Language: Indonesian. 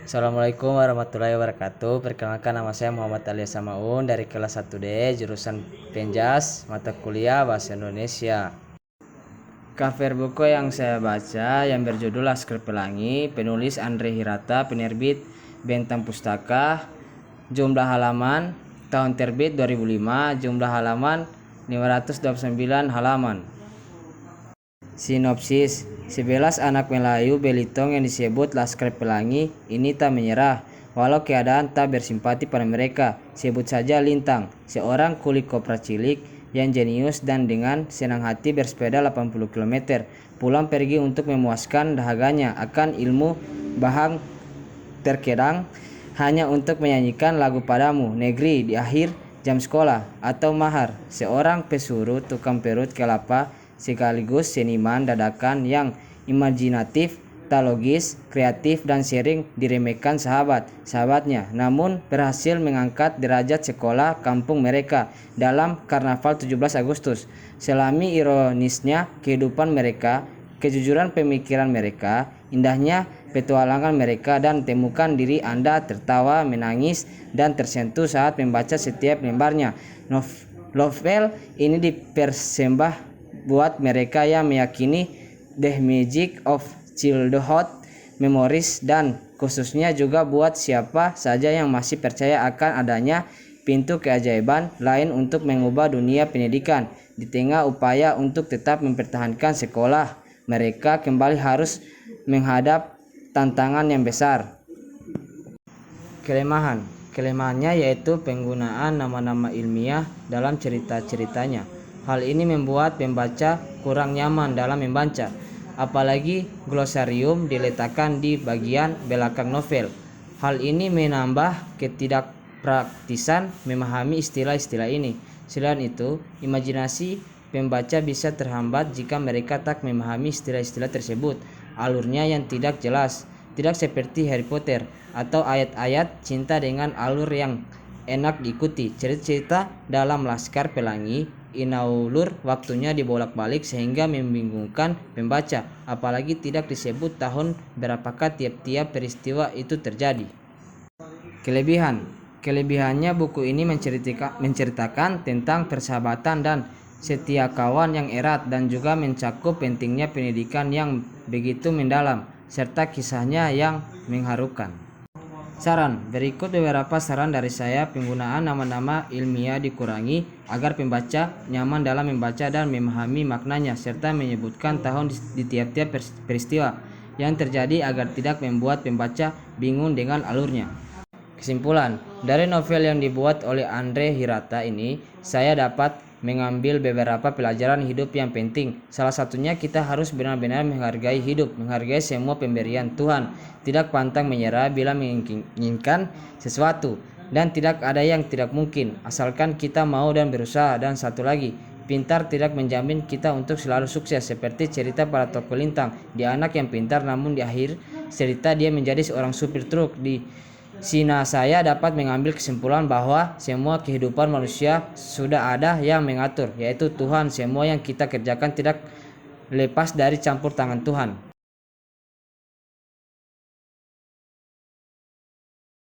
Assalamualaikum warahmatullahi wabarakatuh. Perkenalkan, nama saya Muhammad Alias Samaun dari kelas 1D jurusan Penjas, mata kuliah Bahasa Indonesia. Cover buku yang saya baca yang berjudul Laskar Pelangi, penulis Andre Hirata, penerbit Bentang Pustaka. Jumlah halaman tahun terbit 2005, jumlah halaman 529 halaman. Sinopsis: 11 anak Melayu Belitung yang disebut Laskar Pelangi ini tak menyerah, walau keadaan tak bersimpati pada mereka. Sebut saja Lintang, seorang kuli kopra cilik yang jenius dan dengan senang hati bersepeda 80 km pulang pergi untuk memuaskan dahaganya akan ilmu bahang terkadang hanya untuk menyanyikan lagu padamu negeri di akhir jam sekolah. Atau Mahar, seorang pesuruh tukang perut kelapa sekaligus seniman dadakan yang imajinatif, tak logis, kreatif, dan sering diremehkan sahabatnya, namun berhasil mengangkat derajat sekolah kampung mereka dalam Karnaval 17 Agustus. Selami ironisnya kehidupan mereka, kejujuran pemikiran mereka, indahnya petualangan mereka, dan temukan diri Anda tertawa, menangis, dan tersentuh saat membaca setiap lembarnya. Novel ini dipersembah buat mereka yang meyakini the magic of childhood memories, dan khususnya juga buat siapa saja yang masih percaya akan adanya pintu keajaiban lain untuk mengubah dunia pendidikan. Di tengah upaya untuk tetap mempertahankan sekolah, mereka kembali harus menghadap tantangan yang besar. Kelemahannya yaitu penggunaan nama-nama ilmiah dalam cerita-ceritanya. Hal ini membuat pembaca kurang nyaman dalam membaca, apalagi glosarium diletakkan di bagian belakang novel. Hal ini menambah ketidakpraktisan memahami istilah-istilah ini. Selain itu, imajinasi pembaca bisa terhambat jika mereka tak memahami istilah-istilah tersebut. Alurnya yang tidak jelas, tidak seperti Harry Potter atau ayat-ayat cinta dengan alur yang enak diikuti. Cerita-cerita dalam Laskar Pelangi inaulur waktunya dibolak-balik sehingga membingungkan pembaca, apalagi tidak disebut tahun berapakah tiap-tiap peristiwa itu terjadi. Kelebihannya buku ini menceritakan tentang persahabatan dan setia kawan yang erat, dan juga mencakup pentingnya pendidikan yang begitu mendalam serta kisahnya yang mengharukan. Saran: berikut beberapa saran dari saya. Penggunaan nama-nama ilmiah dikurangi agar pembaca nyaman dalam membaca dan memahami maknanya, serta menyebutkan tahun di tiap-tiap peristiwa yang terjadi agar tidak membuat pembaca bingung dengan alurnya. Kesimpulan: dari novel yang dibuat oleh Andre Hirata ini, saya dapat mengambil beberapa pelajaran hidup yang penting. Salah satunya, kita harus benar-benar menghargai hidup, menghargai semua pemberian Tuhan, tidak pantang menyerah bila menginginkan sesuatu, dan tidak ada yang tidak mungkin asalkan kita mau dan berusaha. Dan satu lagi, pintar tidak menjamin kita untuk selalu sukses. Seperti cerita para tokoh Lintang, dia anak yang pintar, namun di akhir cerita dia menjadi seorang supir truk. Di sini saya dapat mengambil kesimpulan bahwa semua kehidupan manusia sudah ada yang mengatur, yaitu Tuhan. Semua yang kita kerjakan tidak lepas dari campur tangan Tuhan.